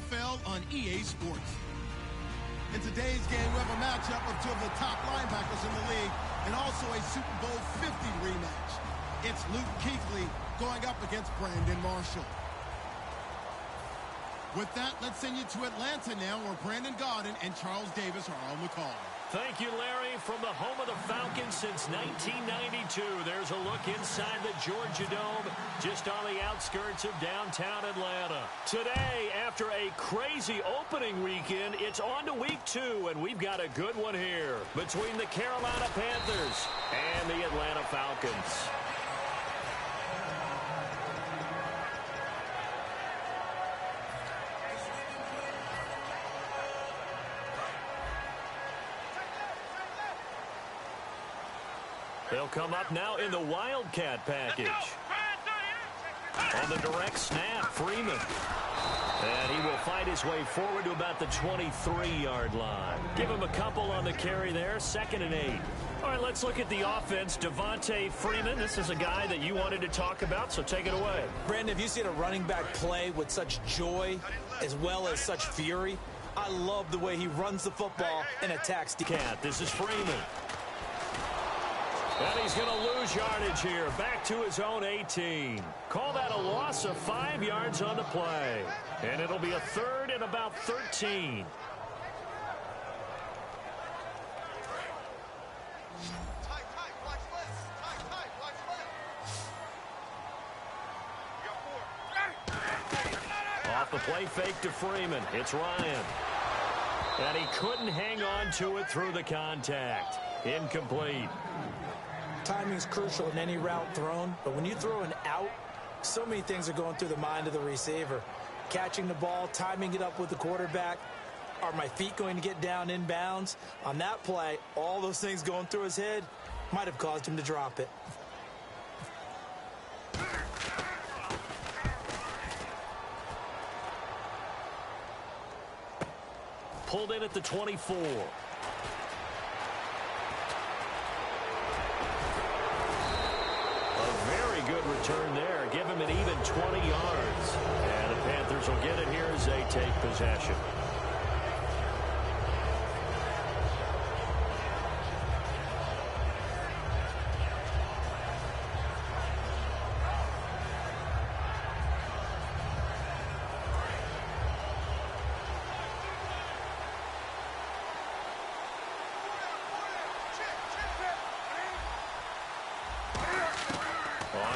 NFL on EA Sports. In today's game, we have a matchup of two of the top linebackers in the league and also a Super Bowl 50 rematch. It's Luke Kuechly going up against Brandon Marshall. With that, let's send you to Atlanta now, where Brandon Gaudin and Charles Davis are on the call. Thank you, Larry. From the home of the Falcons since 1992, there's a look inside the Georgia Dome, just on the outskirts of downtown Atlanta. Today, after a crazy opening weekend, it's on to week 2, and we've got a good one here between the Carolina Panthers and the Atlanta Falcons. They'll come up now in the Wildcat package. On the direct snap, Freeman. And he will fight his way forward to about the 23-yard line. Give him a couple on the carry there, 2nd and 8. All right, let's look at the offense. Devontae Freeman, this is a guy that you wanted to talk about, so take it away. Brandon, have you seen a running back play with such joy as well as such fury? I love the way he runs the football and attacks the cat. This is Freeman. And he's going to lose yardage here, back to his own 18. Call that a loss of 5 yards on the play. And it'll be a 3rd and about 13. Off the play fake to Freeman. It's Ryan. And he couldn't hang on to it through the contact. Incomplete. Timing is crucial in any route thrown, but when you throw an out, so many things are going through the mind of the receiver. Catching the ball, timing it up with the quarterback. Are my feet going to get down in bounds? On that play, all those things going through his head might have caused him to drop it. Pulled in at the 24. Good return there. Give him an even 20 yards. And the Panthers will get it here as they take possession.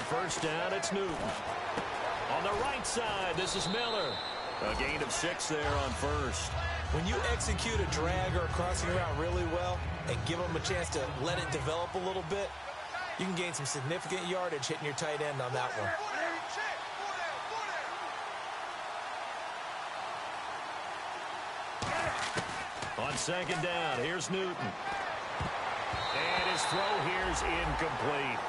First down, it's Newton. On the right side, this is Miller. A gain of 6 there on first. When you execute a drag or a crossing route really well and give them a chance to let it develop a little bit, you can gain some significant yardage hitting your tight end on that one. On 2nd down, here's Newton. And his throw here's incomplete.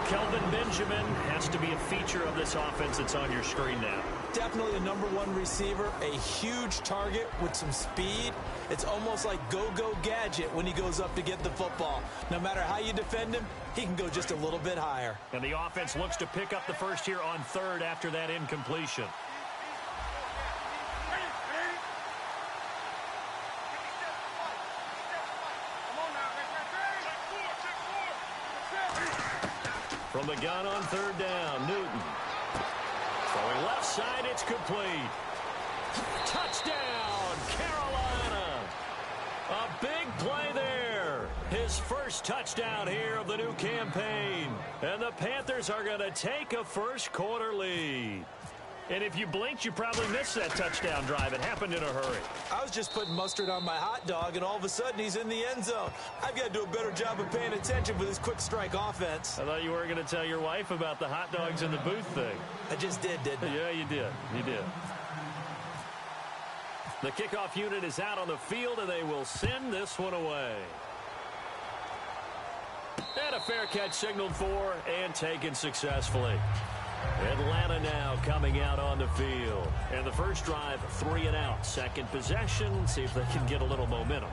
Kelvin Benjamin has to be a feature of this offense that's on your screen now. Definitely a #1 receiver, a huge target with some speed. It's almost like go-go gadget when he goes up to get the football. No matter how you defend him, he can go just a little bit higher. And the offense looks to pick up the first here on 3rd after that incompletion. From the gun on 3rd down, Newton. Throwing left side, it's complete. Touchdown, Carolina. A big play there. His first touchdown here of the new campaign. And the Panthers are going to take a first-quarter lead. And if you blinked, you probably missed that touchdown drive. It happened in a hurry. I was just putting mustard on my hot dog, and all of a sudden he's in the end zone. I've got to do a better job of paying attention with this quick strike offense. I thought you were going to tell your wife about the hot dogs in the booth thing. I just did, didn't I? Yeah, you did. You did. The kickoff unit is out on the field, and they will send this one away. And a fair catch signaled for and taken successfully. Atlanta now coming out on the field. And the first drive, 3 and out. Second possession, see if they can get a little momentum.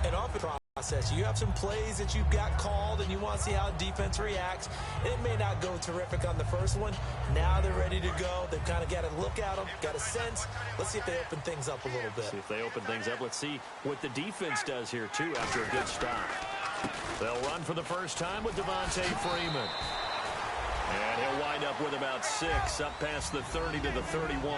And off process. You have some plays that you've got called and you want to see how defense reacts. It may not go terrific on the first one. Now they're ready to go. They've kind of got to look at them, got a sense. Let's see if they open things up a little bit. See if they open things up. Let's see what the defense does here, too, after a good stop. They'll run for the first time with Devontae Freeman. And he'll wind up with about 6, up past the 30 to the 31.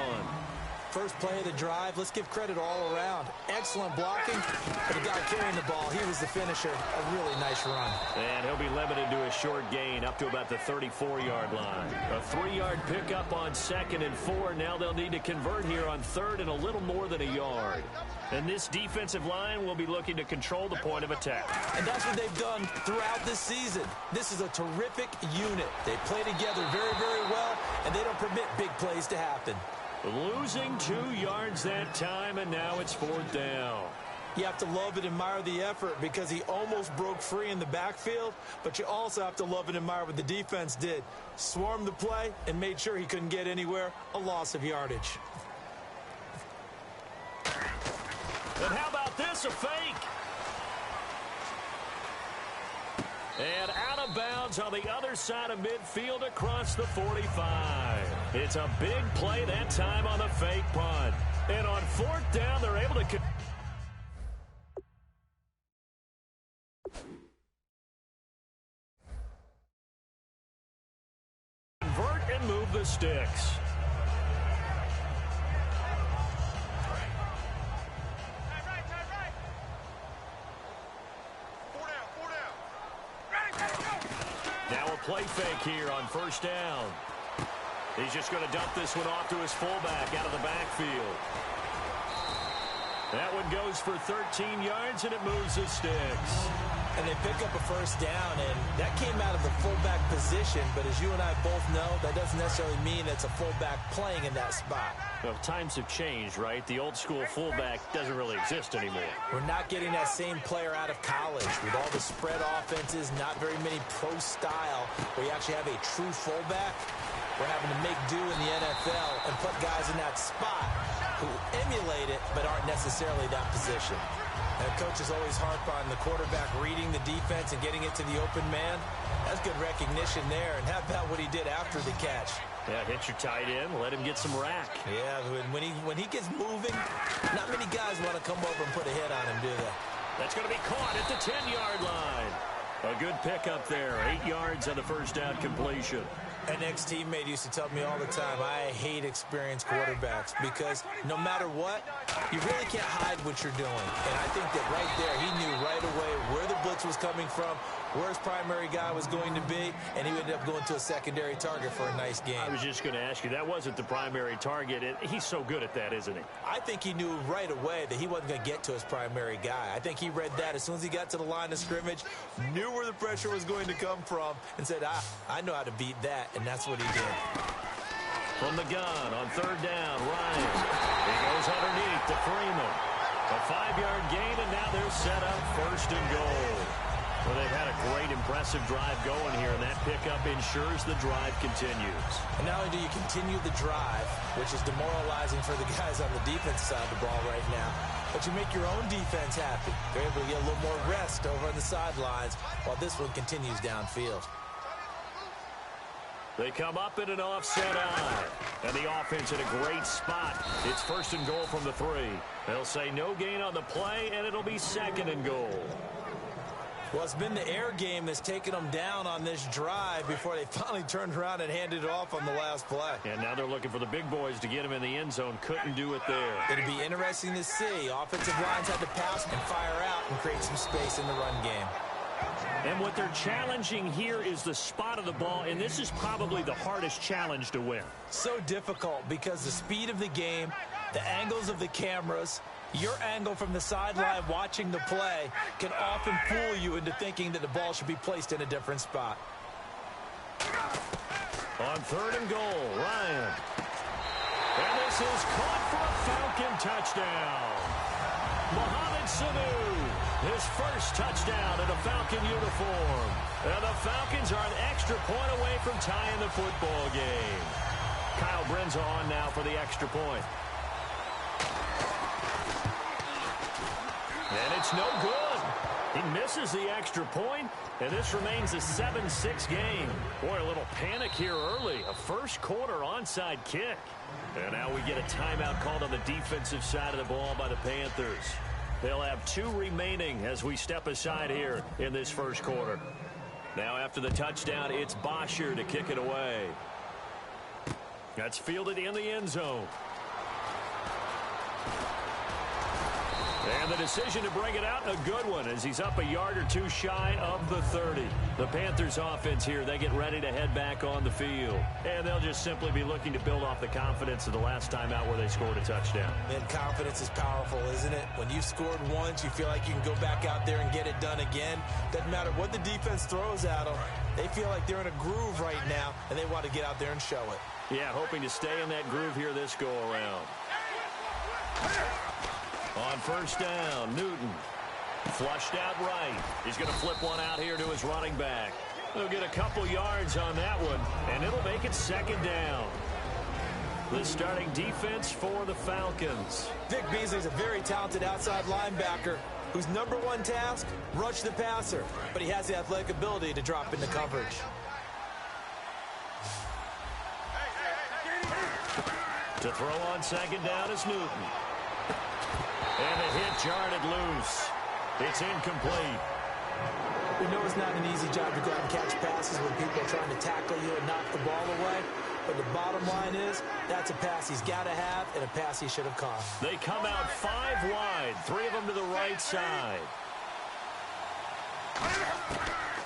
First play of the drive, let's give credit all around. Excellent blocking, but the guy carrying the ball, he was the finisher. A really nice run. And he'll be limited to a short gain up to about the 34-yard line. A 3-yard pickup on 2nd and 4. Now they'll need to convert here on 3rd and a little more than a yard. And this defensive line will be looking to control the point of attack. And that's what they've done throughout this season. This is a terrific unit. They play together very, very well, and they don't permit big plays to happen. Losing 2 yards that time, and now it's 4th down. You have to love and admire the effort because he almost broke free in the backfield, but you also have to love and admire what the defense did. Swarmed the play and made sure he couldn't get anywhere. A loss of yardage. And how about this, a fake? And out of bounds on the other side of midfield across the 45. It's a big play that time on the fake punt. And on 4th down, they're able to convert and move the sticks. Play fake here on 1st down. He's just going to dump this one off to his fullback out of the backfield. That one goes for 13 yards, and it moves the sticks. And they pick up a 1st down, and that came out of the fullback position. But as you and I both know, that doesn't necessarily mean it's a fullback playing in that spot. Well, times have changed, right? The old school fullback doesn't really exist anymore. We're not getting that same player out of college with all the spread offenses, not very many pro style, where you actually have a true fullback. We're having to make do in the NFL and put guys in that spot who emulate it but aren't necessarily that position. And coaches always harp on the quarterback reading the defense and getting it to the open man. That's good recognition there. And how about what he did after the catch? Yeah, hit your tight end, let him get some rack. Yeah, when he gets moving, not many guys want to come over and put a hit on him, do they? That's going to be caught at the 10-yard line. A good pickup there, 8 yards on the 1st down completion. An ex-teammate used to tell me all the time, I hate experienced quarterbacks because no matter what, you really can't hide what you're doing. And I think that right there, he knew right away where the blitz was coming from, where his primary guy was going to be, and he ended up going to a secondary target for a nice game. I was just going to ask you, that wasn't the primary target. He's so good at that, isn't he? I think he knew right away that he wasn't going to get to his primary guy. I think he read that as soon as he got to the line of scrimmage, knew where the pressure was going to come from, and said, I know how to beat that, and that's what he did. From the gun on 3rd down, Ryan. He goes underneath to Freeman. A 5-yard gain, and now they're set up 1st and goal. Well, they've had a great, impressive drive going here, and that pickup ensures the drive continues. And not only do you continue the drive, which is demoralizing for the guys on the defense side of the ball right now, but you make your own defense happy. They're able to get a little more rest over on the sidelines while this one continues downfield. They come up in an offset eye, and the offense in a great spot. It's 1st and goal from the 3. They'll say no gain on the play, and it'll be 2nd and goal. Well, it's been the air game that's taken them down on this drive before they finally turned around and handed it off on the last play. And now they're looking for the big boys to get him in the end zone. Couldn't do it there. It'll be interesting to see. Offensive lines had to pass and fire out and create some space in the run game. And what they're challenging here is the spot of the ball, and this is probably the hardest challenge to win. So difficult because the speed of the game, the angles of the cameras, your angle from the sideline watching the play can often fool you into thinking that the ball should be placed in a different spot. On 3rd and goal, Ryan. And this is caught for a Falcon touchdown. Mohamed Sanu, his first touchdown in a Falcon uniform. And the Falcons are an extra point away from tying the football game. Kyle Brenza on now for the extra point. And it's no good. He misses the extra point, and this remains a 7-6 game. Boy, a little panic here early. A first-quarter onside kick. And now we get a timeout called on the defensive side of the ball by the Panthers. They'll have 2 remaining as we step aside here in this first quarter. Now after the touchdown, it's Bosher to kick it away. That's fielded in the end zone. And the decision to bring it out, a good one, as he's up a yard or 2 shy of the 30. The Panthers offense here, they get ready to head back on the field. And they'll just simply be looking to build off the confidence of the last time out where they scored a touchdown. And confidence is powerful, isn't it? When you've scored once, you feel like you can go back out there and get it done again. Doesn't matter what the defense throws at them. They feel like they're in a groove right now, and they want to get out there and show it. Yeah, hoping to stay in that groove here this go-around. On first down, Newton. Flushed out right. He's going to flip one out here to his running back. He'll get a couple yards on that one, and it'll make it second down. The starting defense for the Falcons. Vic Beasley's a very talented outside linebacker whose number 1 task, rush the passer. But he has the athletic ability to drop into coverage. To throw on second down is Newton. And the hit jarred it loose. It's incomplete. We know it's not an easy job to go out and catch passes when people are trying to tackle you and knock the ball away. But the bottom line is, that's a pass he's got to have and a pass he should have caught. They come out 5 wide, 3 of them to the right side.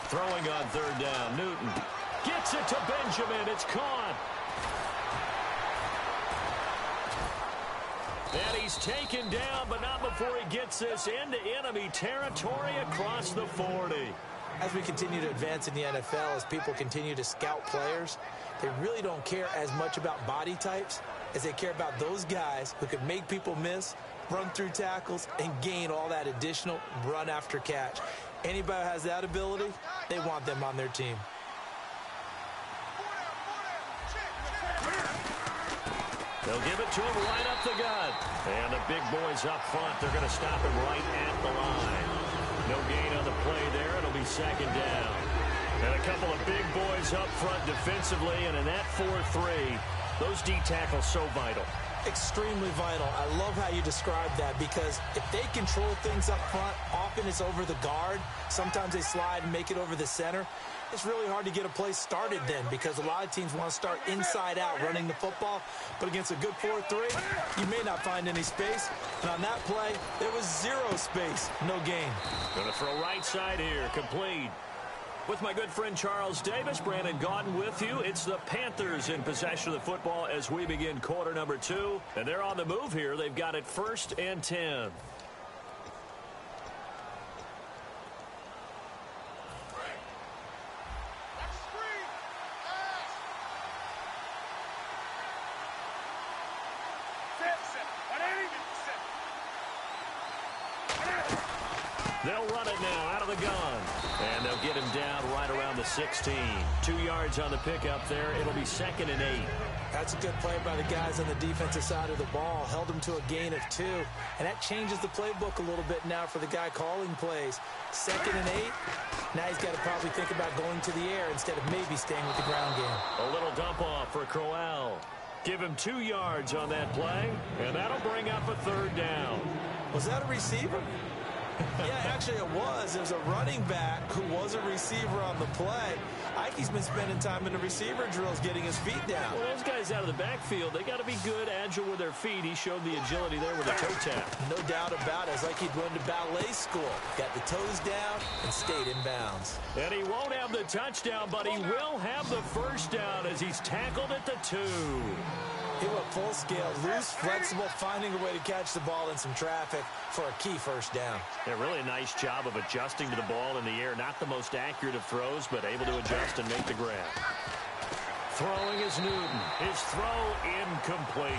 Throwing on third down, Newton. Gets it to Benjamin. It's caught. And he's taken down, but not before he gets this into enemy territory across the 40. As we continue to advance in the NFL, as people continue to scout players, they really don't care as much about body types as they care about those guys who can make people miss, run through tackles, and gain all that additional run after catch. Anybody who has that ability, they want them on their team. They'll give it to him right up the gut. And the big boys up front, they're going to stop him right at the line. No gain on the play there. It'll be second down. And a couple of big boys up front defensively. And in that 4-3, those D tackles so vital. Extremely vital. I love how you described that, because if they control things up front, often it's over the guard. Sometimes they slide and make it over the center. It's really hard to get a play started then, because a lot of teams want to start inside out running the football. But against a good 4-3, you may not find any space. And on that play, there was 0 space, no gain. Going to throw right side here, complete. With my good friend Charles Davis, Brandon Gaudin with you. It's the Panthers in possession of the football as we begin quarter number 2. And they're on the move here. They've got it 1st and 10. They'll run it now out of the gun. And they'll get him down right around the 16. 2 yards on the pickup there. It'll be 2nd and 8. That's a good play by the guys on the defensive side of the ball. Held him to a gain of 2. And that changes the playbook a little bit now for the guy calling plays. 2nd and 8. Now he's got to probably think about going to the air instead of maybe staying with the ground game. A little dump off for Crowell. Give him 2 yards on that play. And that'll bring up a 3rd down. Was that a receiver? Yeah, actually it was. There's a running back who was a receiver on the play. Ike's been spending time in the receiver drills getting his feet down. Well, those guys out of the backfield, they got to be good, agile with their feet. He showed the agility there with a toe tap. No doubt about it. It's like he'd run to ballet school. Got the toes down and stayed in bounds. And he won't have the touchdown, but he will have the 1st down as he's tackled at the 2. He went full scale, loose, flexible, finding a way to catch the ball in some traffic for a key 1st down. Yeah, really a nice job of adjusting to the ball in the air. Not the most accurate of throws, but able to adjust and make the grab. Throwing is Newton. His throw incomplete.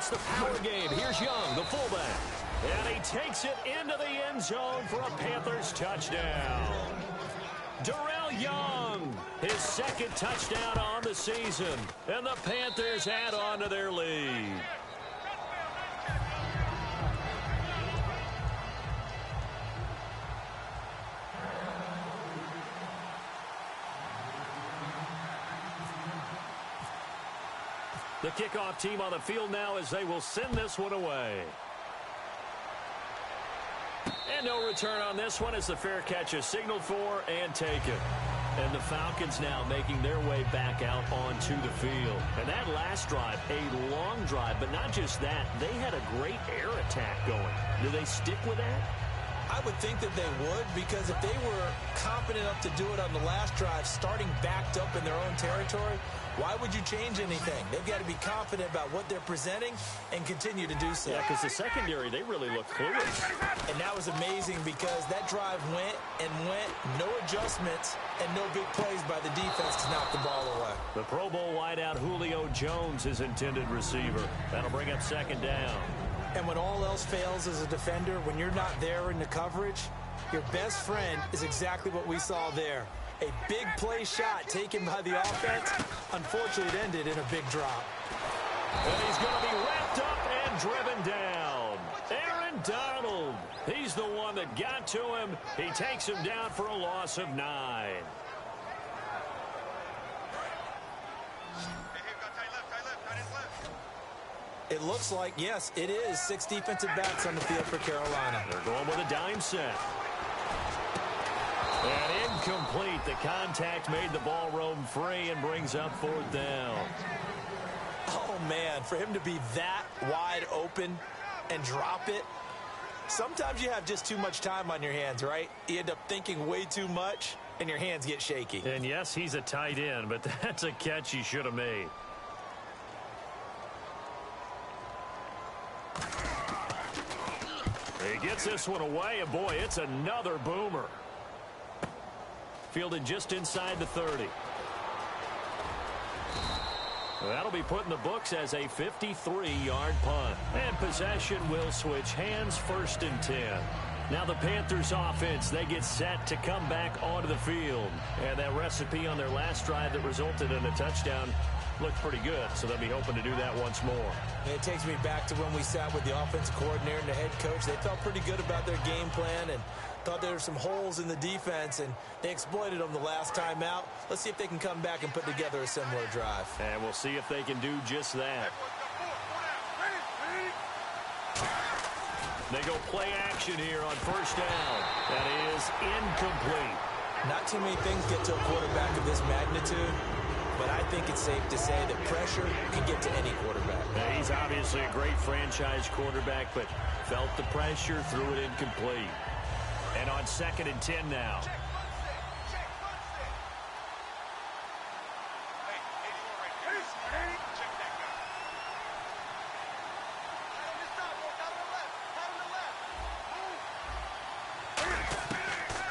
starts the power game. Here's Young, the fullback. And he takes it into the end zone for a Panthers touchdown. Darrell Young, his second touchdown on the season. And the Panthers add on to their lead. The kickoff team on the field now as they will send this one away. And no return on this one as the fair catch is signaled for and taken. And the Falcons now making their way back out onto the field. And that last drive, a long drive, but not just that, they had a great air attack going. Do they stick with that? I would think that they would, because if they were confident enough to do it on the last drive, starting backed up in their own territory, why would you change anything? They've got to be confident about what they're presenting and continue to do so. Yeah, because the secondary, they really look clueless. And that was amazing because that drive went and went, no adjustments, and no big plays by the defense to knock the ball away. The Pro Bowl wideout Julio Jones is intended receiver. That'll bring up second down. And when all else fails as a defender, when you're not there in the coverage, your best friend is exactly what we saw there. A big play shot taken by the offense. Unfortunately, it ended in a big drop. And he's going to be wrapped up and driven down. Aaron Donald. He's the one that got to him. He takes him down for a loss of 9. It looks like, yes, it is 6 defensive backs on the field for Carolina. They're going with a dime set. And incomplete. The contact made the ball roam free and brings up 4th down. Oh, man, for him to be that wide open and drop it. Sometimes you have just too much time on your hands, right? You end up thinking way too much, and your hands get shaky. And, yes, he's a tight end, but that's a catch he should have made. He gets this one away, and, boy, it's another boomer. Fielded just inside the 30. That'll be put in the books as a 53-yard punt. And possession will switch hands, 1st and 10. Now the Panthers offense, they get set to come back onto the field. And that recipe on their last drive that resulted in a touchdown looked pretty good, so they'll be hoping to do that once more. It takes me back to when we sat with the offensive coordinator and the head coach. They felt pretty good about their game plan and thought there were some holes in the defense, and they exploited them the last time out. Let's see if they can come back and put together a similar drive. And we'll see if they can do just that. They go play action here on 1st down. That is incomplete. Not too many things get to a quarterback of this magnitude, but I think it's safe to say that pressure can get to any quarterback. Now, he's obviously a great franchise quarterback, but felt the pressure, threw it incomplete. And on 2nd and 10 now.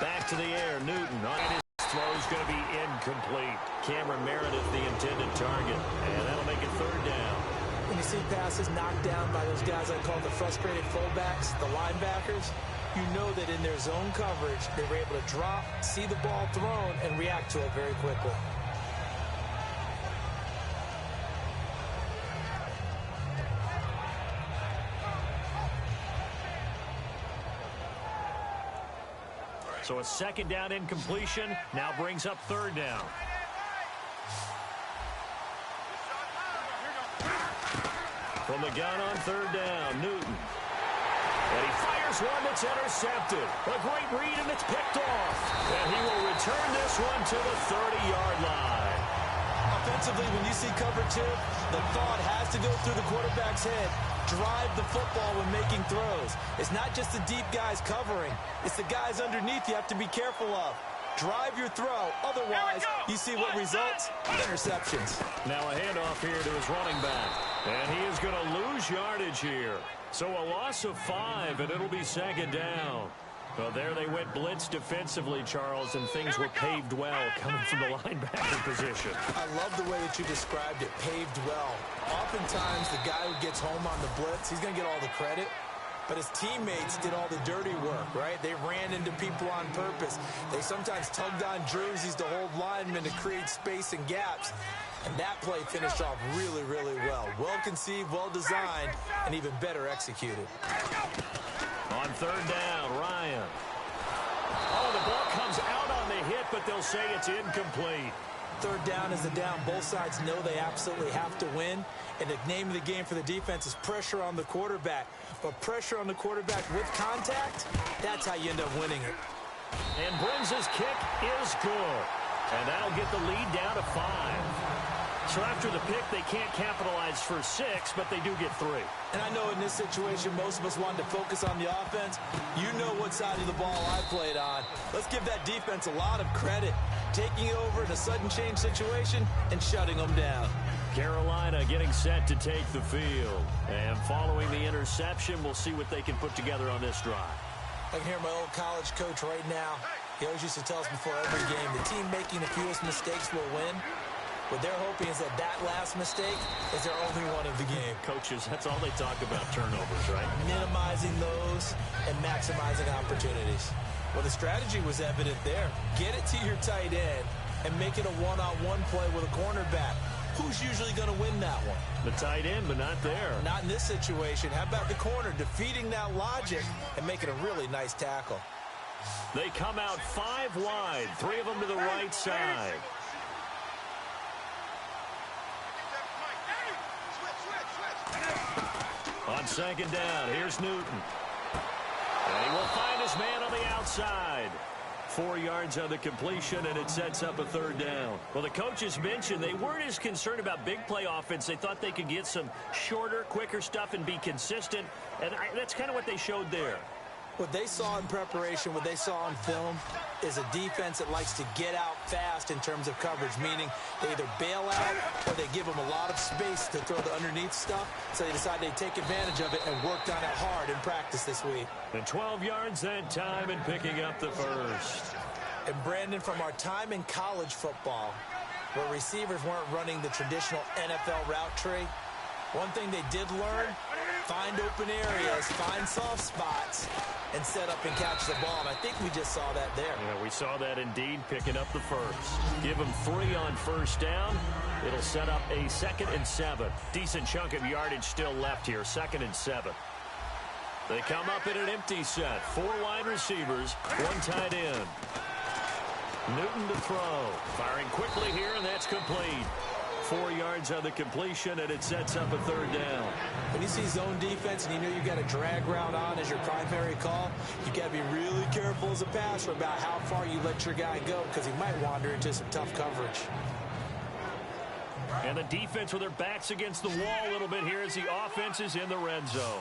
Back to the air, Newton on his throw is going to be incomplete. Cameron Meredith, the intended target, and that'll make it 3rd down. When you see passes knocked down by those guys I call the frustrated fullbacks, the linebackers, you know that in their zone coverage, they were able to drop, see the ball thrown, and react to it very quickly. So a 2nd down incompletion now brings up 3rd down. From the gun on 3rd down, Newton. And he fires one that's intercepted. A great read, and it's picked off. And he will return this one to the 30-yard line. Offensively, when you see cover 2, the thought has to go through the quarterback's head. Drive the football when making throws. It's not just the deep guys covering. It's the guys underneath you have to be careful of. Drive your throw. Otherwise, you see what results? Interceptions. Now a handoff here to his running back. And he is going to lose yardage here. So a loss of 5, and it'll be 2nd down. Well, there they went blitz defensively, Charles, and things were paved well coming from the linebacker position. I love the way that you described it, paved well. Oftentimes, the guy who gets home on the blitz, he's going to get all the credit. But his teammates did all the dirty work, right? They ran into people on purpose. They sometimes tugged on jerseys to hold linemen to create space and gaps. And that play finished off really, really well. Well-conceived, well-designed, and even better executed. On third down, Ryan. Oh, the ball comes out on the hit, but they'll say it's incomplete. Third down is the down. Both sides know they absolutely have to win. And the name of the game for the defense is pressure on the quarterback. But pressure on the quarterback with contact, that's how you end up winning it. And Brins' kick is good. And that'll get the lead down to 5. So after the pick, they can't capitalize for 6, but they do get 3. And I know in this situation, most of us wanted to focus on the offense. You know what side of the ball I played on. Let's give that defense a lot of credit. Taking over in a sudden change situation and shutting them down. Carolina getting set to take the field. And following the interception, we'll see what they can put together on this drive. I can hear my old college coach right now. He always used to tell us before every game, the team making the fewest mistakes will win. What they're hoping is that that last mistake is their only one of the game. Coaches, that's all they talk about, turnovers, right? Minimizing those and maximizing opportunities. Well, the strategy was evident there. Get it to your tight end and make it a one-on-one play with a cornerback. Who's usually going to win that one? The tight end, but not there. Not in this situation. How about the corner defeating that logic and making a really nice tackle? They come out 5 wide, 3 of them to the right side. On second down, here's Newton. And he will find his man on the outside. 4 yards on the completion, and it sets up a third down. Well, the coaches mentioned they weren't as concerned about big play offense. They thought they could get some shorter, quicker stuff and be consistent, and that's kind of what they showed there. What they saw in preparation, what they saw on film, is a defense that likes to get out fast in terms of coverage, meaning they either bail out or they give them a lot of space to throw the underneath stuff, so they decide they'd take advantage of it and worked on it hard in practice this week. And 12 yards that time and picking up the first. And Brandon, from our time in college football, where receivers weren't running the traditional NFL route tree, one thing they did learn, find open areas, find soft spots, and set up and catch the ball. And I think we just saw that there. Yeah, we saw that indeed, picking up the first. Give them 3 on first down. It'll set up a 2nd and 7. Decent chunk of yardage still left here, 2nd and 7. They come up in an empty set. 4 wide receivers, 1 tight end. Newton to throw. Firing quickly here, and that's complete. 4 yards on the completion, and it sets up a third down. When you see zone defense and you know you've got a drag route on as your primary call, you've got to be really careful as a passer about how far you let your guy go, because he might wander into some tough coverage. And the defense with their backs against the wall a little bit here as the offense is in the red zone.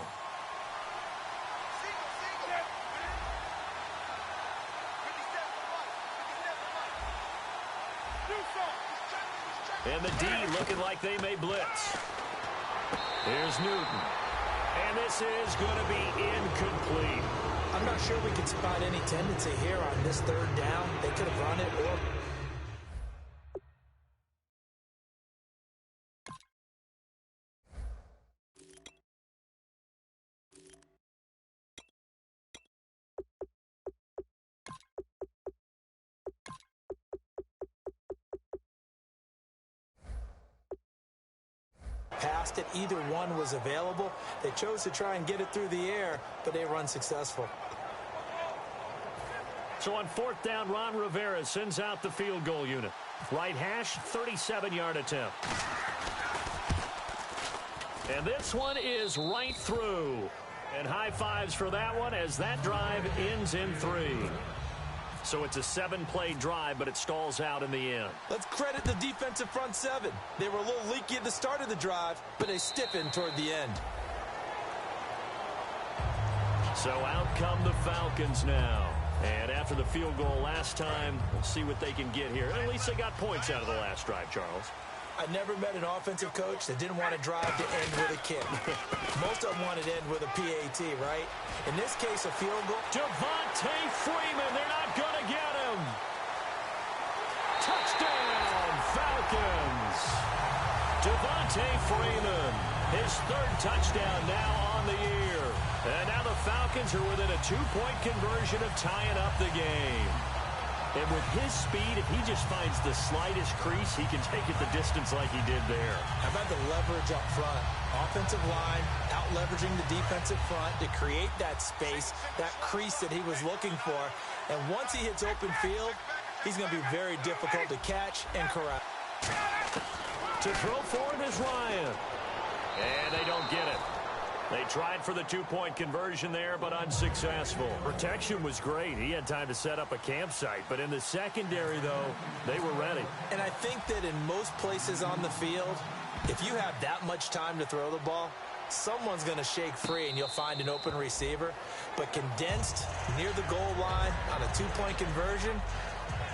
And the D looking like they may blitz. Here's Newton. And this is going to be incomplete. I'm not sure we can spot any tendency here on this third down. They could have run it or... passed it. Either one was available. They chose to try and get it through the air, but they were unsuccessful. So on 4th down, Ron Rivera sends out the field goal unit. Right hash, 37-yard attempt. And this one is right through. And high fives for that one as that drive ends in 3. So it's a 7-play drive, but it stalls out in the end. Let's credit the defensive front 7. They were a little leaky at the start of the drive, but they stiffened toward the end. So out come the Falcons now. And after the field goal last time, we'll see what they can get here. At least they got points out of the last drive, Charles. I never met an offensive coach that didn't want to drive to end with a kick. Most of them wanted to end with a PAT, right? In this case, a field goal. Devontae Freeman, they're not going to get him. Touchdown, Falcons. Devontae Freeman, his third touchdown now on the year. And now the Falcons are within a 2-point conversion of tying up the game. And with his speed, if he just finds the slightest crease, he can take it the distance like he did there. How about the leverage up front? Offensive line out-leveraging the defensive front to create that space, that crease that he was looking for. And once he hits open field, he's going to be very difficult to catch and corral. To throw for it is Ryan. And they don't get it. They tried for the 2-point conversion there, but unsuccessful. Protection was great. He had time to set up a campsite. But in the secondary, though, they were ready. And I think that in most places on the field, if you have that much time to throw the ball, someone's going to shake free and you'll find an open receiver. But condensed near the goal line on a 2-point conversion,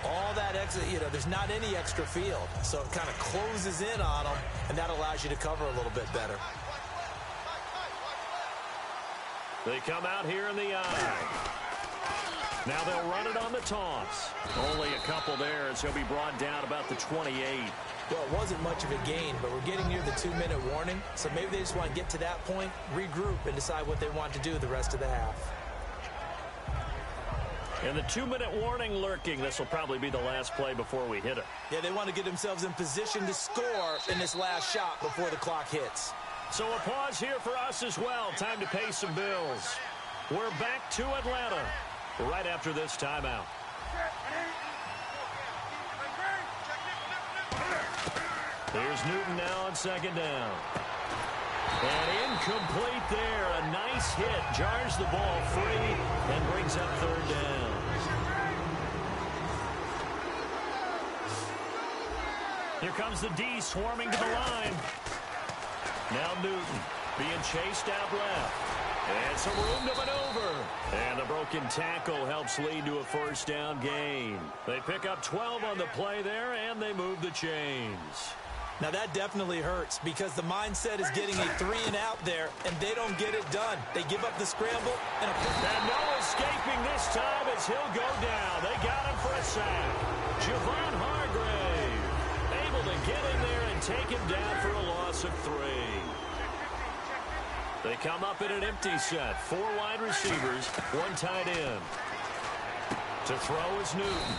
all that extra, there's not any extra field. So it kind of closes in on them, and that allows you to cover a little bit better. They come out here in the eye. Now they'll run it on the toss. Only a couple there as he'll be brought down about the 28. Well, it wasn't much of a gain, but we're getting near the 2-minute warning. So maybe they just want to get to that point, regroup, and decide what they want to do the rest of the half. And the 2-minute warning lurking. This will probably be the last play before we hit it. Yeah, they want to get themselves in position to score in this last shot before the clock hits. So a pause here for us as well. Time to pay some bills. We're back to Atlanta right after this timeout. Here's Newton now on second down. And incomplete there. A nice hit. Jars the ball free and brings up third down. Here comes the D swarming to the line. Now Newton being chased out left. And some room to maneuver. And the broken tackle helps lead to a first down gain. They pick up 12 on the play there, and they move the chains. Now that definitely hurts because the mindset is getting a 3-and-out there, and they don't get it done. They give up the scramble. And no escaping this time as he'll go down. They got him for a sack. Javon Hargrave able to get in there and take him down for a loss of 3. They come up in an empty set. 4 wide receivers, 1 tight end. To throw is Newton.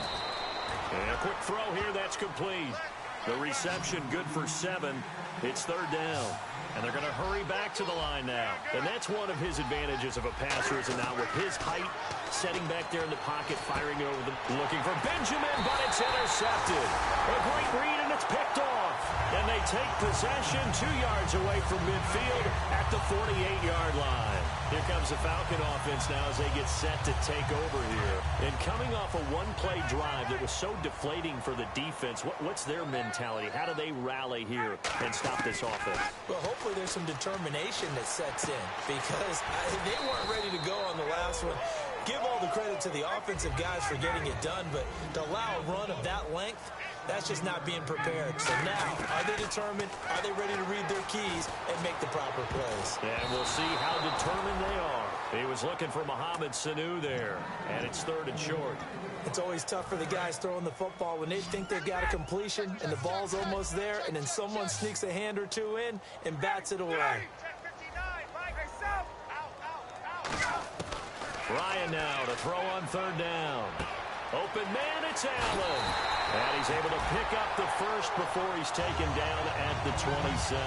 And a quick throw here, that's complete. The reception good for 7. It's third down. And they're going to hurry back to the line now. And that's one of his advantages of a passer, is now with his height, setting back there in the pocket, firing over them, looking for Benjamin, but it's intercepted. A great read, and it's picked off. And they take possession 2 yards away from midfield at the 48-yard line. Here comes the Falcon offense now as they get set to take over here. And coming off a one-play drive that was so deflating for the defense, what's their mentality? How do they rally here and stop this offense? Well, hopefully there's some determination that sets in because they weren't ready to go on the last one. Give all the credit to the offensive guys for getting it done, but to allow a run of that length, that's just not being prepared. So now, are they determined? Are they ready to read their keys and make the proper plays? And we'll see how determined they are. He was looking for Mohamed Sanu there, and it's third and short. It's always tough for the guys throwing the football when they think they've got a completion and the ball's almost there, and then someone sneaks a hand or two in and bats it away. Ryan now to throw on third down. Open man, it's Allen. And he's able to pick up the first before he's taken down at the 27.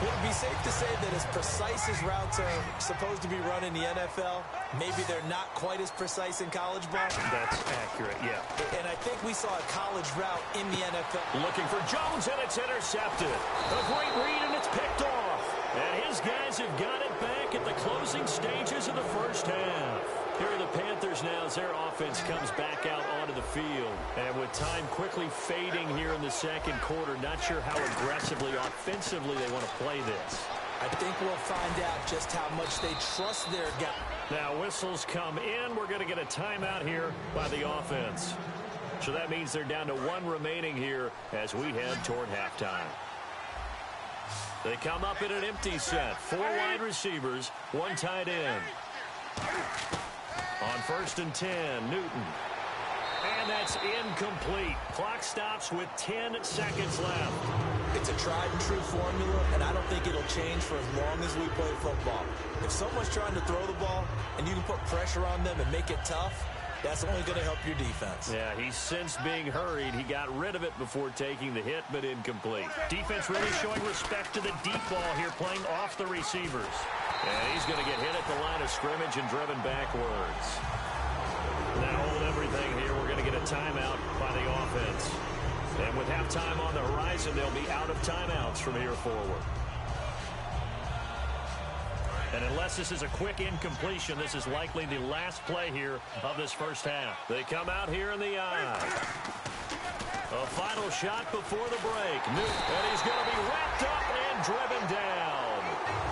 Would it be safe to say that as precise as routes are supposed to be run in the NFL, maybe they're not quite as precise in college ball? That's accurate, yeah. And I think we saw a college route in the NFL. Looking for Jones, and it's intercepted. A great read, and it's picked off. And his guys have got it back at the closing stages of the first half. Here are the Panthers now as their offense comes back out onto the field. And with time quickly fading here in the second quarter, not sure how aggressively, offensively they want to play this. I think we'll find out just how much they trust their guy. Now whistles come in. We're going to get a timeout here by the offense. So that means they're down to 1 remaining here as we head toward halftime. They come up in an empty set. 4 wide receivers, 1 tight end. On 1st and 10, Newton. And that's incomplete. Clock stops with 10 seconds left. It's a tried-and-true formula, and I don't think it'll change for as long as we play football. If someone's trying to throw the ball and you can put pressure on them and make it tough, that's only going to help your defense. Yeah, he's since being hurried. He got rid of it before taking the hit, but incomplete. Defense really showing respect to the deep ball here, playing off the receivers. And he's going to get hit at the line of scrimmage and driven backwards. Now hold everything here. We're going to get a timeout by the offense. And with halftime on the horizon, they'll be out of timeouts from here forward. And unless this is a quick incompletion, this is likely the last play here of this first half. They come out here in the eye. A final shot before the break. Newton, and he's going to be wrapped up and driven down.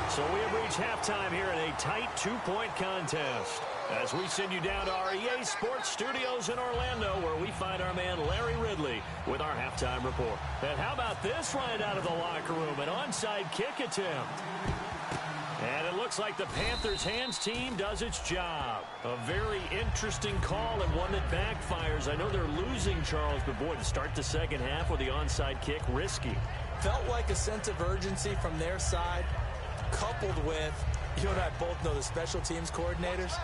So we have reached halftime here in a tight 2-point contest. As we send you down to our EA Sports Studios in Orlando, where we find our man Larry Ridley with our halftime report. And how about this right out of the locker room? An onside kick attempt. And it looks like the Panthers' hands team does its job. A very interesting call and one that backfires. I know they're losing, Charles, but boy, to start the second half with the onside kick, risky. Felt like a sense of urgency from their side, coupled with, you and I both know the special teams coordinators,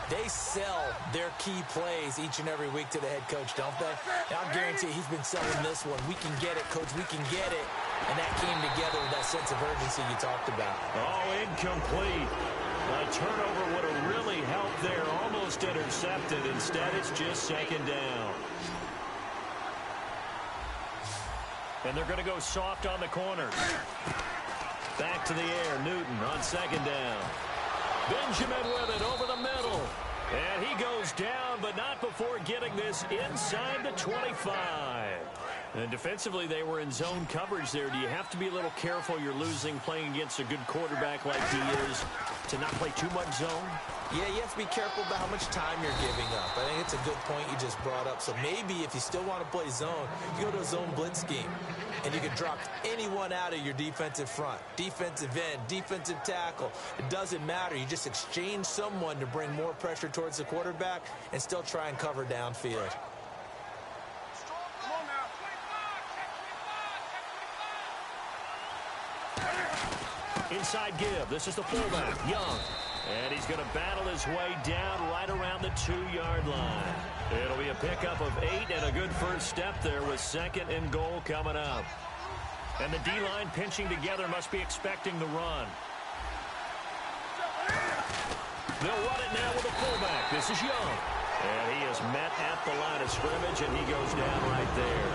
they sell their key plays each and every week to the head coach, don't they? And I'll guarantee he's been selling this one. We can get it, coach, we can get it. And that came together with that sense of urgency you talked about. Oh, incomplete. A turnover would have really helped there. Almost intercepted. Instead, it's just second down. And they're going to go soft on the corner. Back to the air. Newton on second down. Benjamin with it over the middle. And he goes down, but not before getting this inside the 25. And defensively, they were in zone coverage there. Do you have to be a little careful? You're losing playing against a good quarterback like he is to not play too much zone? Yeah, you have to be careful about how much time you're giving up. I think it's a good point you just brought up. So maybe if you still want to play zone, you go to a zone blitz scheme. And you can drop anyone out of your defensive front. Defensive end, defensive tackle. It doesn't matter. You just exchange someone to bring more pressure towards the quarterback and still try and cover downfield. Inside give. This is the fullback, Young. And he's going to battle his way down right around the 2-yard line. It'll be a pickup of 8 and a good first step there with 2nd and goal coming up. And the D-line pinching together must be expecting the run. They'll run it now with a fullback. This is Young. And he is met at the line of scrimmage, and he goes down right there.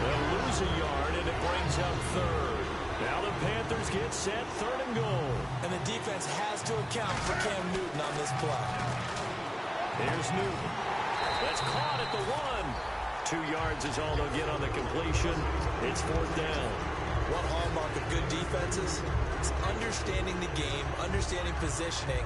They'll lose a yard, and it brings up 3rd. Now the Panthers get set, 3rd and goal. And the defense has to account for Cam Newton on this play. Here's Newton. That's caught at the 1. 2 yards is all they'll get on the completion. It's 4th down. One hallmark of good defenses is understanding the game, understanding positioning,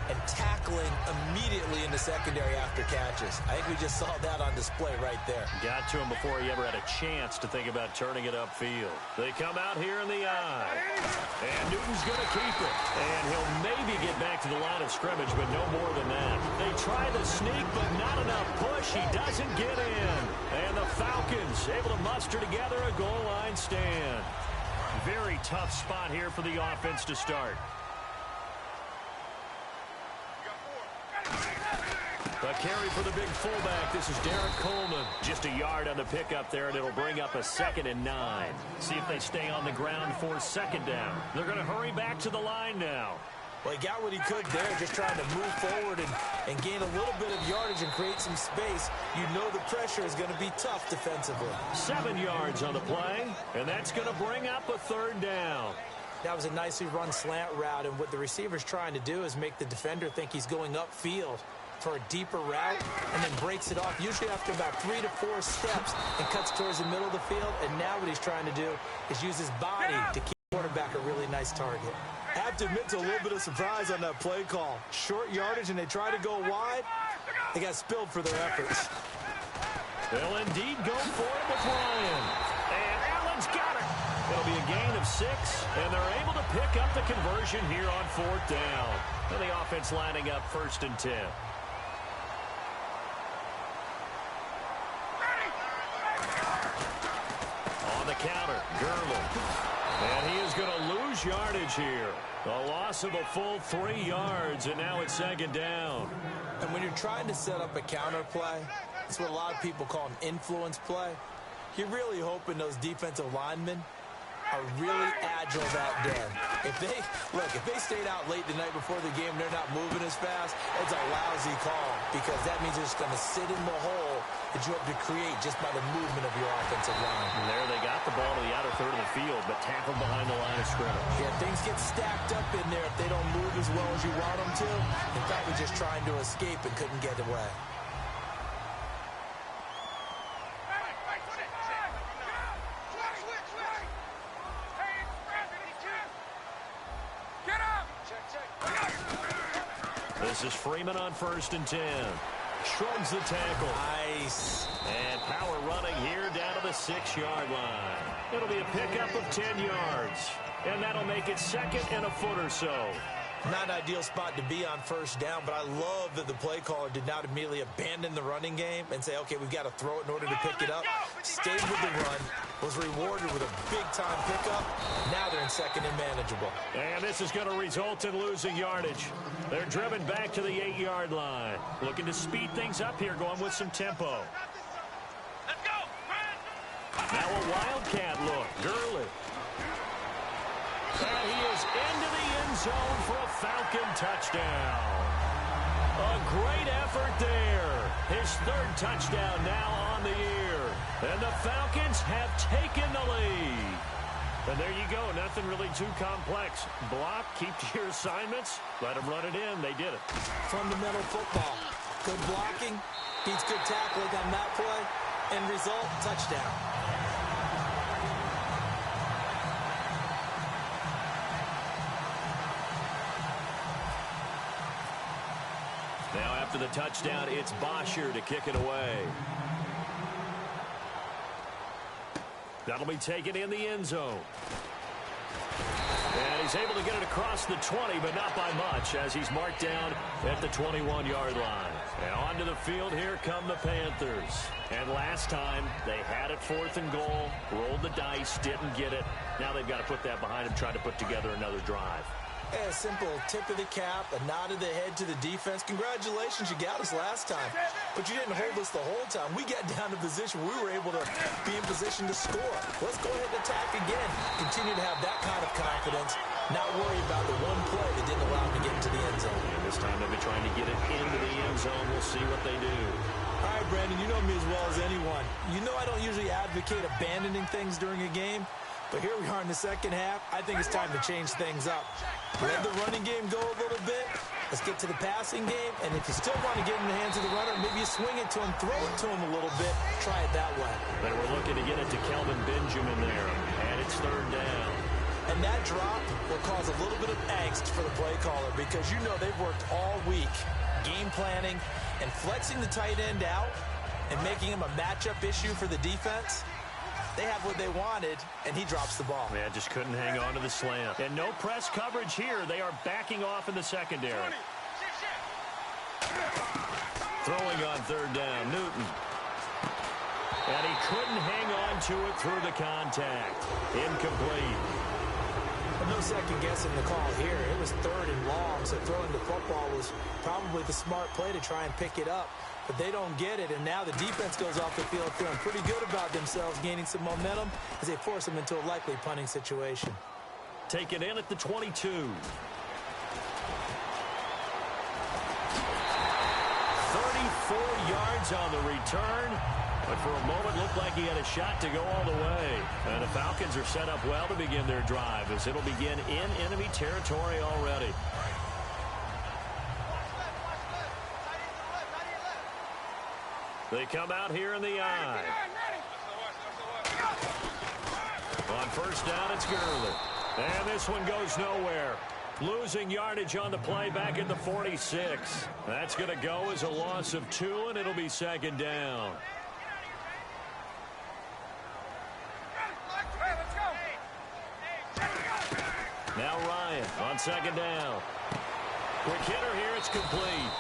and tackling immediately in the secondary after catches. I think we just saw that on display right there. Got to him before he ever had a chance to think about turning it upfield. They come out here in the eye. And Newton's going to keep it. And he'll maybe get back to the line of scrimmage, but no more than that. They try the sneak, but not enough push. He doesn't get in. And the Falcons able to muster together a goal line stand. Very tough spot here for the offense to start. A carry for the big fullback. This is Derek Coleman. Just a yard on the pickup there, and it'll bring up a 2nd and 9. See if they stay on the ground for 2nd down. They're going to hurry back to the line now. Well, he got what he could there, just trying to move forward and gain a little bit of yardage and create some space. You know the pressure is going to be tough defensively. 7 yards on the play, and that's going to bring up a 3rd down. That was a nicely run slant route, and what the receiver's trying to do is make the defender think he's going upfield for a deeper route, and then breaks it off, usually after about 3 to 4 steps, and cuts towards the middle of the field. And now what he's trying to do is use his body to keep the quarterback a really nice target. I have to admit to a little bit of surprise on that play call. Short yardage, and they try to go wide. They got spilled for their efforts. They'll indeed go for it with Ryan. And Allen's got it. It'll be a gain of 6, and they're able to pick up the conversion here on 4th down. And the offense lining up 1st and 10. On the counter, Gurley. And he is going to lose yardage here. A loss of a full 3 yards, and now it's 2nd down. And when you're trying to set up a counter play, it's what a lot of people call an influence play. You're really hoping those defensive linemen are really agile that day. If they stayed out late the night before the game, they're not moving as fast, it's a lousy call because that means they're just going to sit in the hole that you have to create just by the movement of your offensive line. And there they got the ball to the outer third of the field, but tackled behind the line of scrimmage. Yeah, things get stacked up in there if they don't move as well as you want them to. In fact, we're just trying to escape and couldn't get away. This is Freeman on 1st and 10. Shrugs the tackle. Nice. And power running here down to the 6-yard line. It'll be a pickup of 10 yards. And that'll make it 2nd and a foot or so. Not an ideal spot to be on 1st down, but I love that the play caller did not immediately abandon the running game and say, okay, we've got to throw it in order to pick it up. Stayed with the run, was rewarded with a big-time pickup. Now they're in 2nd and manageable. And this is going to result in losing yardage. They're driven back to the 8-yard line. Looking to speed things up here, going with some tempo. Now a wildcat look. Gurley. And he is into the end zone for a Falcon touchdown. A great effort there. His 3rd touchdown now on the year. And the Falcons have taken the lead. And there you go. Nothing really too complex. Block, keep to your assignments, let them run it in. They did it. Fundamental football. Good blocking, beats good tackling on that play. End result, touchdown. Now after the touchdown, it's Bosher to kick it away. That'll be taken in the end zone. And he's able to get it across the 20, but not by much, as he's marked down at the 21-yard line. And onto the field, here come the Panthers. And last time, they had it 4th and goal, rolled the dice, didn't get it. Now they've got to put that behind them, try to put together another drive. A simple tip of the cap, a nod of the head to the defense. Congratulations, you got us last time. But you didn't hold us the whole time. We got down to position. We were able to be in position to score. Let's go ahead and attack again. Continue to have that kind of confidence. Not worry about the one play that didn't allow them to get into the end zone. And this time they'll be trying to get it into the end zone. We'll see what they do. All right, Brandon, you know me as well as anyone. You know I don't usually advocate abandoning things during a game. But here we are in the 2nd half. I think it's time to change things up. Let the running game go a little bit. Let's get to the passing game. And if you still want to get in the hands of the runner, maybe you swing it to him, throw it to him a little bit. Try it that way. They were looking to get it to Kelvin Benjamin there. And it's 3rd down. And that drop will cause a little bit of angst for the play caller because you know they've worked all week game planning and flexing the tight end out and making him a matchup issue for the defense. They have what they wanted, and he drops the ball. Man, just couldn't hang on to the slant. And no press coverage here. They are backing off in the secondary. Throwing on 3rd down, Newton. And he couldn't hang on to it through the contact. Incomplete. No second guessing the call here. It was 3rd and long, so throwing the football was probably the smart play to try and pick it up. But they don't get it, and now the defense goes off the field feeling pretty good about themselves, gaining some momentum as they force them into a likely punting situation. Taken in at the 22. 34 yards on the return, but for a moment looked like he had a shot to go all the way. And the Falcons are set up well to begin their drive as it'll begin in enemy territory already. They come out here in the eye. On 1st down, it's Gurley. And this one goes nowhere. Losing yardage on the play back at the 46. That's going to go as a loss of 2, and it'll be 2nd down. Now Ryan on second down. Quick hitter here. It's complete.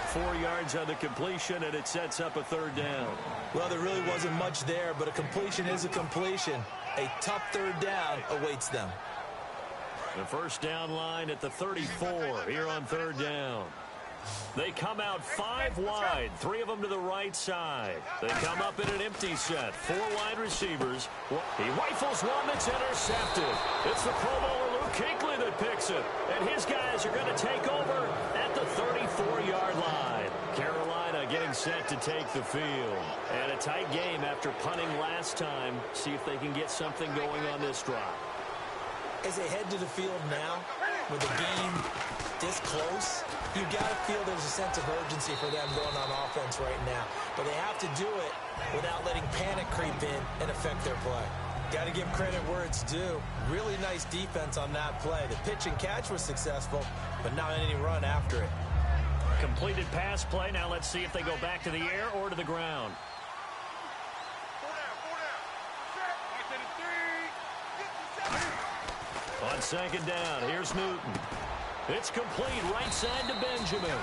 4 yards on the completion, and it sets up a third down. Well, there really wasn't much there, but a completion is a completion. A tough third down awaits them. The first down line at the 34 here on third down. They come out 5 wide, 3 of them to the right side. They come up in an empty set, 4 wide receivers. He rifles one that's intercepted. It's the Pro Bowler Luke Kuechly that picks it, and his guys are going to take over at the 34-yard line. Carolina getting set to take the field. And a tight game after punting last time. See if they can get something going on this drive. As they head to the field now, with the game this close, you got to feel there's a sense of urgency for them going on offense right now. But they have to do it without letting panic creep in and affect their play. Got to give credit where it's due. Really nice defense on that play. The pitch and catch was successful, but not any run after it. Completed pass play. Now let's see if they go back to the air or to the ground. On second down, here's Newton. It's complete right side to Benjamin.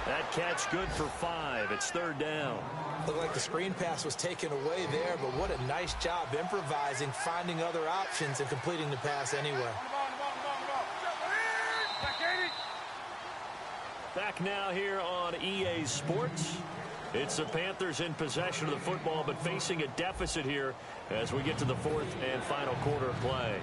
That catch good for 5. It's third down. Looked like the screen pass was taken away there, but what a nice job improvising, finding other options, and completing the pass anyway. Back now here on EA Sports. It's the Panthers in possession of the football, but facing a deficit here as we get to the 4th and final quarter of play.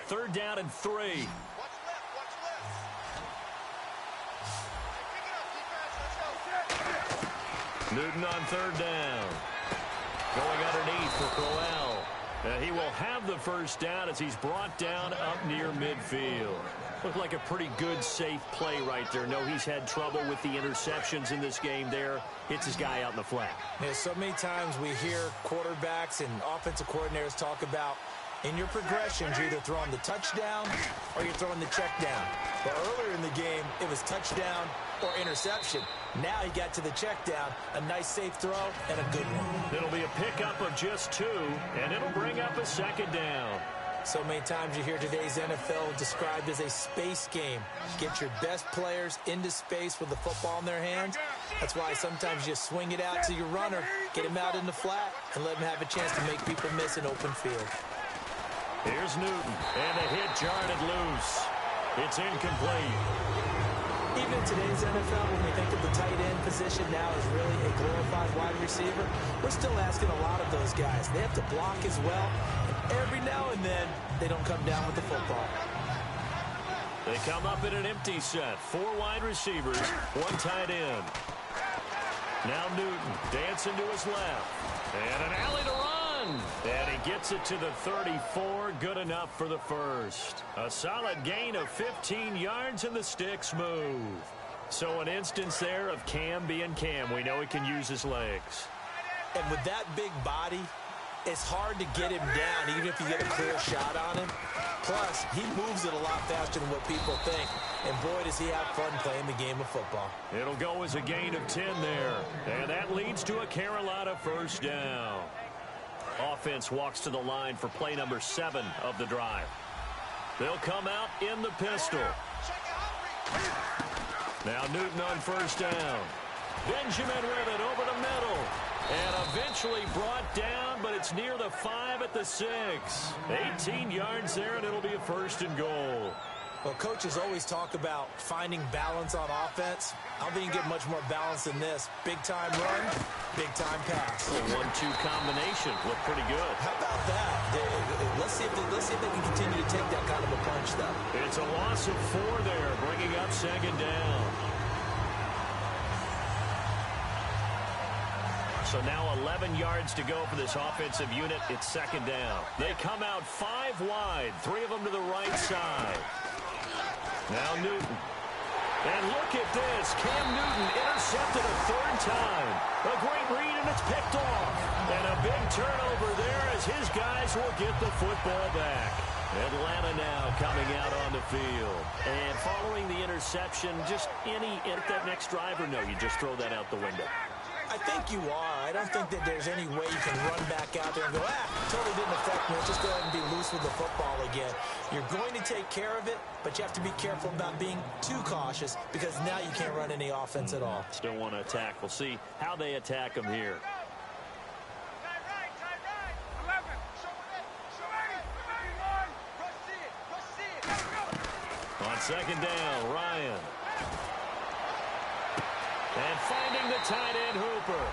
Third down and 3. Newton on third down. Going underneath for Crowell. And he will have the first down as he's brought down up near midfield. Looked like a pretty good, safe play right there. No, he's had trouble with the interceptions in this game there. Hits his guy out in the flat. Yeah, so many times we hear quarterbacks and offensive coordinators talk about in your progressions, you're either throwing the touchdown or you're throwing the check down. But earlier in the game, it was touchdown or interception. Now he got to the check down, a nice safe throw, and a good one. It'll be a pickup of just 2, and it'll bring up a second down. So many times you hear today's NFL described as a space game. Get your best players into space with the football in their hands. That's why sometimes you just swing it out to your runner, get him out in the flat, and let him have a chance to make people miss an open field. Here's Newton, and the hit jarred it loose. It's incomplete. Even in today's NFL, when we think of the tight end position now as really a glorified wide receiver, we're still asking a lot of those guys. They have to block as well, and every now and then, they don't come down with the football. They come up in an empty set. 4 wide receivers, 1 tight end. Now Newton dancing to his left. And an alley to run. And he gets it to the 34. Good enough for the first. A solid gain of 15 yards, and the sticks move. So an instance there of Cam being Cam. We know he can use his legs. And with that big body, it's hard to get him down, even if you get a clear shot on him. Plus, he moves it a lot faster than what people think. And boy, does he have fun playing the game of football. It'll go as a gain of 10 there. And that leads to a Carolina first down. Offense walks to the line for play number 7 of the drive. They'll come out in the pistol. Now Newton on first down. Benjamin with it over the middle. And eventually brought down, but it's near the 5 at the 6. 18 yards there, and it'll be a first and goal. Well, coaches always talk about finding balance on offense. I don't think you can get much more balance than this. Big-time run, big-time pass. A 1-2 combination looked pretty good. How about that? Let's see if they can continue to take that kind of a punch, though. It's a loss of 4 there, bringing up second down. So now 11 yards to go for this offensive unit. It's second down. They come out 5 wide, 3 of them to the right side. Now Newton. And look at this. Cam Newton intercepted a 3rd time. A great read, and it's picked off. And a big turnover there as his guys will get the football back. Atlanta now coming out on the field. And following the interception, just any that next drive, or no, you just throw that out the window? I think you are. I don't think that there's any way you can run back out there and go, totally didn't affect me. Let's just go ahead and be loose with the football again. You're going to take care of it, but you have to be careful about being too cautious because now you can't run any offense at all. Still want to attack. We'll see how they attack them here. On second down, Ryan. And finding the tight end, Hooper.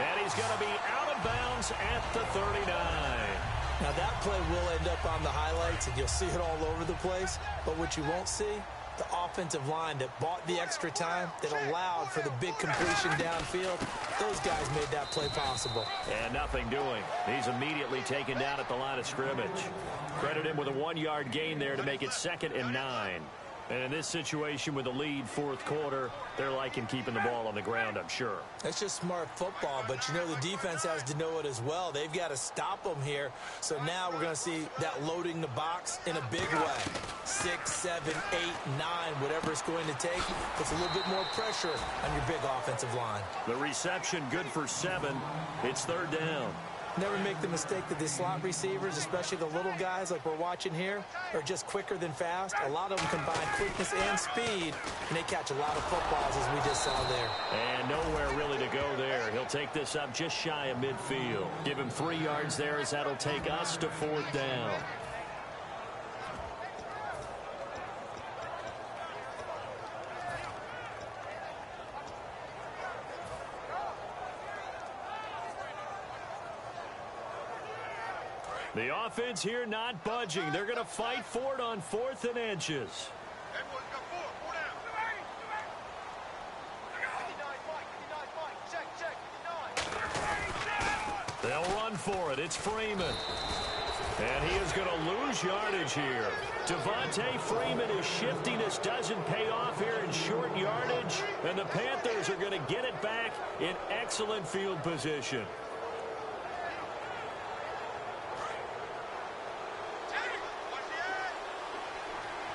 And he's going to be out of bounds at the 39. Now, that play will end up on the highlights, and you'll see it all over the place. But what you won't see, the offensive line that bought the extra time, that allowed for the big completion downfield, those guys made that play possible. And nothing doing. He's immediately taken down at the line of scrimmage. Credit him with a 1-yard gain there to make it 2nd and 9. And in this situation with the lead fourth quarter, they're liking keeping the ball on the ground, I'm sure. That's just smart football, but you know the defense has to know it as well. They've got to stop them here. So now we're going to see that loading the box in a big way. 6, 7, 8, 9, whatever it's going to take, puts a little bit more pressure on your big offensive line. The reception good for 7. It's 3rd down. Never make the mistake that the slot receivers, especially the little guys like we're watching here, are just quicker than fast. A lot of them combine quickness and speed, and they catch a lot of footballs, as we just saw there. And nowhere really to go there. He'll take this up just shy of midfield. Give him 3 yards there as that'll take us to 4th down. The offense here not budging. They're going to fight for it on 4th and inches. They'll run for it. It's Freeman. And he is going to lose yardage here. Devontae Freeman is shifting. This doesn't pay off here in short yardage. And the Panthers are going to get it back in excellent field position.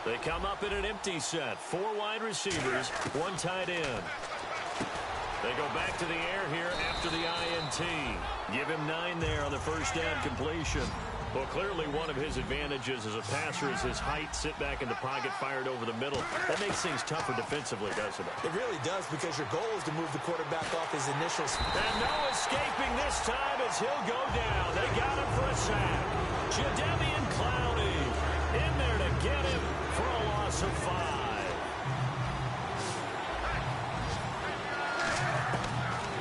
They come up in an empty set. 4 wide receivers, 1 tight end. They go back to the air here after the INT. Give him 9 there on the first down completion. Well, clearly one of his advantages as a passer is his height. Sit back in the pocket, fired over the middle. That makes things tougher defensively, doesn't it? It really does, because your goal is to move the quarterback off his initial speed. And no escaping this time as he'll go down. They got him for a sack. Jadeveon Clowney in there to get him for a loss of 5.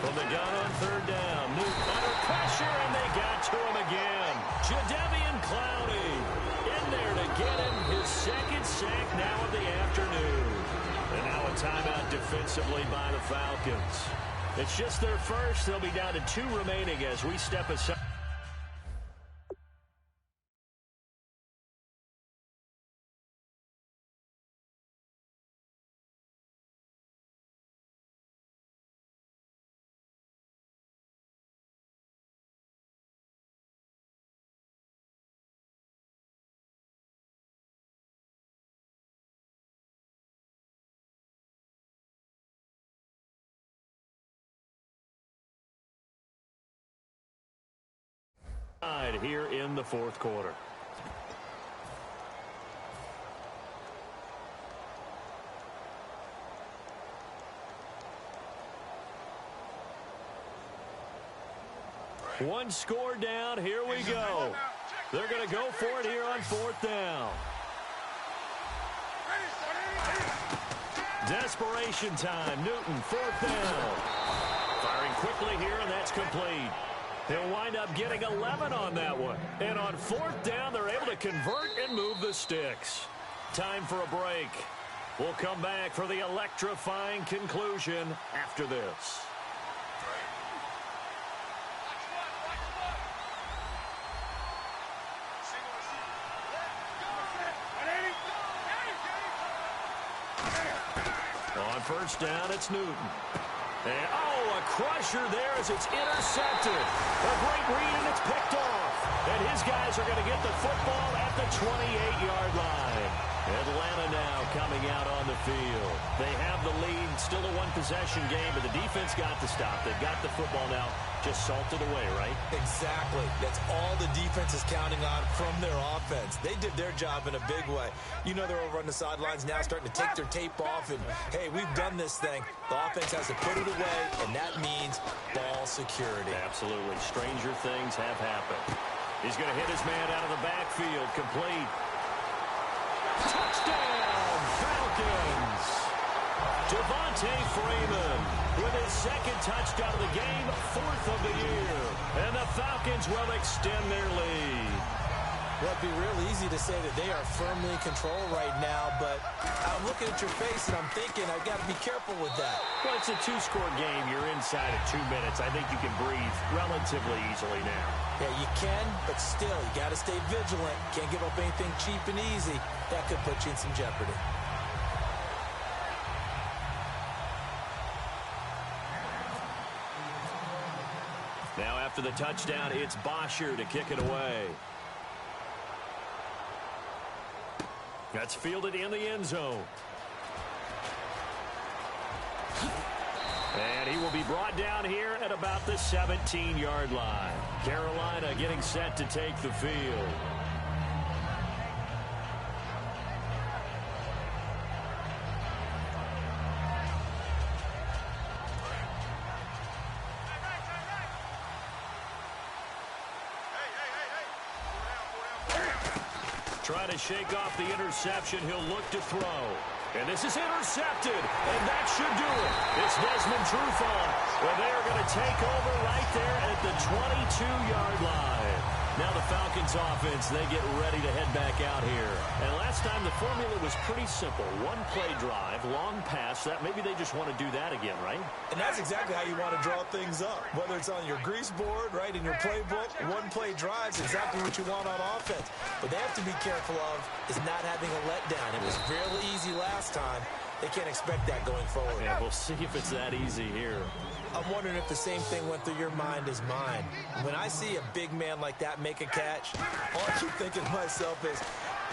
From the gun on 3rd down, Newton under pressure, and they got to him again. Jadeveon Clowney in there to get him his 2nd sack now of the afternoon. And now a timeout defensively by the Falcons. It's just their first. They'll be down to 2 remaining as we step aside. Here in the 4th quarter. One score down. Here we go. They're going to go for it here on 4th down. Desperation time. Newton, 4th down. Firing quickly here, and that's complete. He'll wind up getting 11 on that one. And on 4th down, they're able to convert and move the sticks. Time for a break. We'll come back for the electrifying conclusion after this. On 1st down, it's Newton. And, a crusher there as it's intercepted. A great read, and it's picked off. And his guys are going to get the football at the 28-yard line. Atlanta now coming out on the field. They have the lead, still a one-possession game, but the defense got to stop. They've got the football now, just salted away, right? Exactly. That's all the defense is counting on from their offense. They did their job in a big way. You know they're over on the sidelines now starting to take their tape off, and, hey, we've done this thing. The offense has to put it away, and that means ball security. Absolutely. Stranger things have happened. He's going to hit his man out of the backfield, complete. Touchdown, Falcons! Devontae Freeman with his second touchdown of the game, fourth of the year. And the Falcons will extend their lead. Well, it'd be real easy to say that they are firmly in control right now, but I'm looking at your face and I'm thinking I've got to be careful with that. Well, it's a two-score game. You're inside of 2 minutes. I think you can breathe relatively easily now. Yeah, you can, but still, you got to stay vigilant. Can't give up anything cheap and easy. That could put you in some jeopardy. Now after the touchdown, it's Bosher to kick it away. That's fielded in the end zone. And he will be brought down here at about the 17-yard line. Carolina getting set to take the field. Trying to shake off the interception. He'll look to throw. And this is intercepted. And that should do it. It's Desmond Trufant. Well, they are going to take over right there at the 22-yard line. Now the Falcons offense, they get ready to head back out here. And last time the formula was pretty simple. One-play drive, long pass. That maybe they just want to do that again, right? And that's exactly how you want to draw things up. Whether it's on your grease board, right, in your playbook, one-play drives exactly what you want on offense. But they have to be careful of is not having a letdown. It was real easy last time. They can't expect that going forward. Yeah, we'll see if it's that easy here. I'm wondering if the same thing went through your mind as mine. When I see a big man like that make a catch, all I keep thinking to myself is,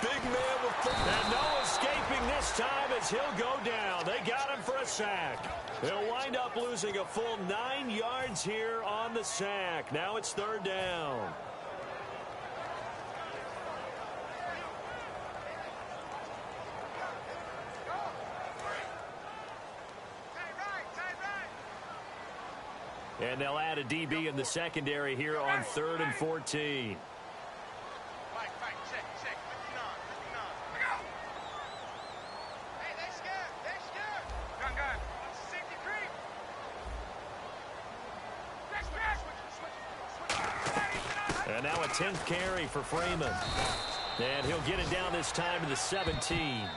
big man with football. And no escaping this time as he'll go down. They got him for a sack. He'll wind up losing a full 9 yards here on the sack. Now it's third down. And they'll add a DB in the secondary here on 3rd and 14. And now a 10th carry for Freeman. And he'll get it down this time to the 17.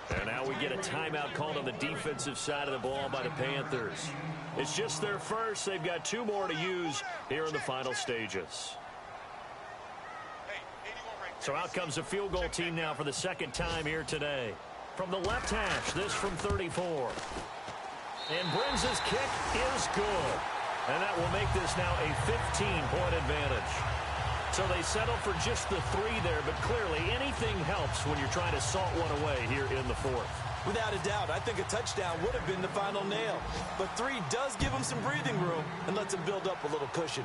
And now we get a timeout called on the defensive side of the ball by the Panthers. It's just their first. They've got 2 more to use here in the final stages. So out comes a field goal team now for the second time here today. From the left hash, this from 34. And Brinz's kick is good. And that will make this now a 15-point advantage. So they settle for just the 3 there, but clearly anything helps when you're trying to salt one away here in the 4th. Without a doubt, I think a touchdown would have been the final nail. But 3 does give them some breathing room and lets them build up a little cushion.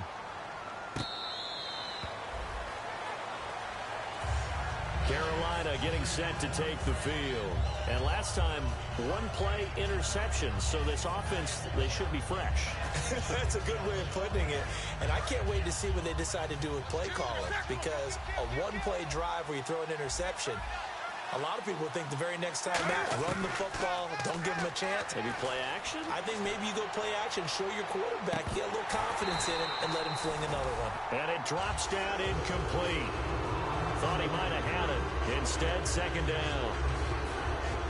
Carolina getting set to take the field. And last time, 1-play interception. So this offense, they should be fresh. That's a good way of putting it. And I can't wait to see what they decide to do with play calling. Because a 1-play drive where you throw an interception, a lot of people think the very next time out, run the football, don't give them a chance. Maybe play action? I think maybe you go play action, show your quarterback, get a little confidence in him, and let him fling another one. And it drops down incomplete. Thought he might have had it. Instead, second down.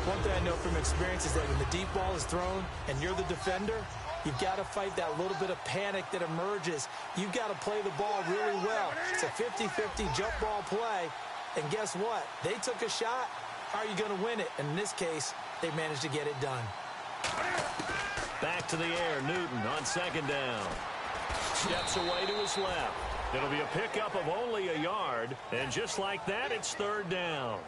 One thing I know from experience is that when the deep ball is thrown and you're the defender, you've got to fight that little bit of panic that emerges. You've got to play the ball really well. It's a 50-50 jump ball play. And guess what? They took a shot. How are you going to win it? And in this case, they managed to get it done. Back to the air. Newton on second down. Steps away to his left. It'll be a pickup of only a yard, and just like that, it's third down.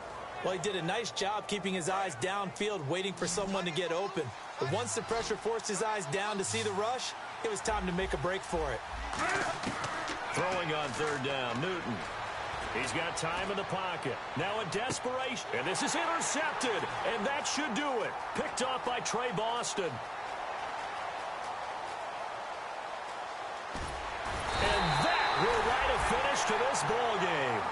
Well, he did a nice job keeping his eyes downfield, waiting for someone to get open. But once the pressure forced his eyes down to see the rush, it was time to make a break for it. Throwing on third down, Newton. He's got time in the pocket. Now a desperation, and this is intercepted, and that should do it. Picked off by Trey Boston. And that will write a finish to this ball game.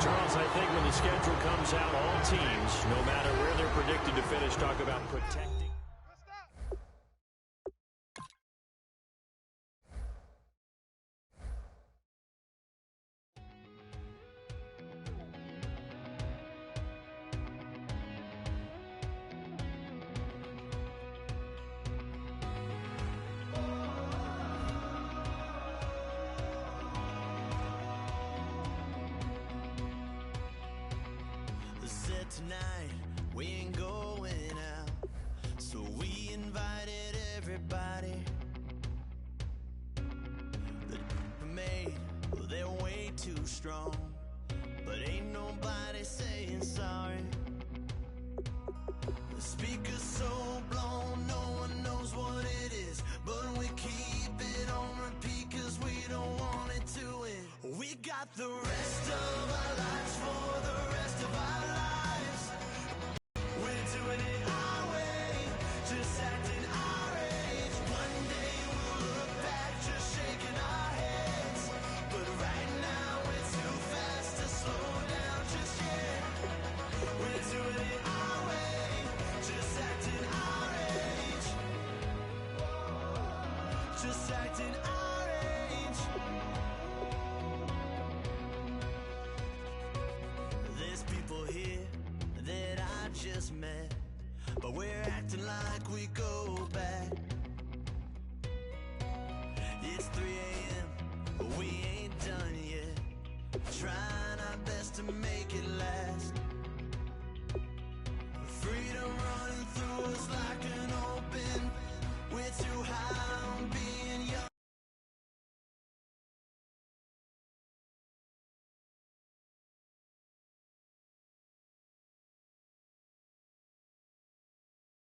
Charles, I think when the schedule comes out, all teams, no matter where they're predicted to finish, talk about protecting. Tonight we ain't going out, so we invited everybody. The made, well, they're way too strong, but ain't nobody saying sorry. The speaker's so blown, no one knows what it is, but we keep it on repeat 'cause we don't want it to end. We got the rest of our lives for the rest of our lives. Doing it our way, just acting our age. One day we'll look back, just shaking our heads. But right now we're too fast to slow down just yet. We're doing it our way, just acting our age. Just acting our age. There's people here that I just met, but we're acting like we go back. It's 3 a.m., but we ain't done yet. Try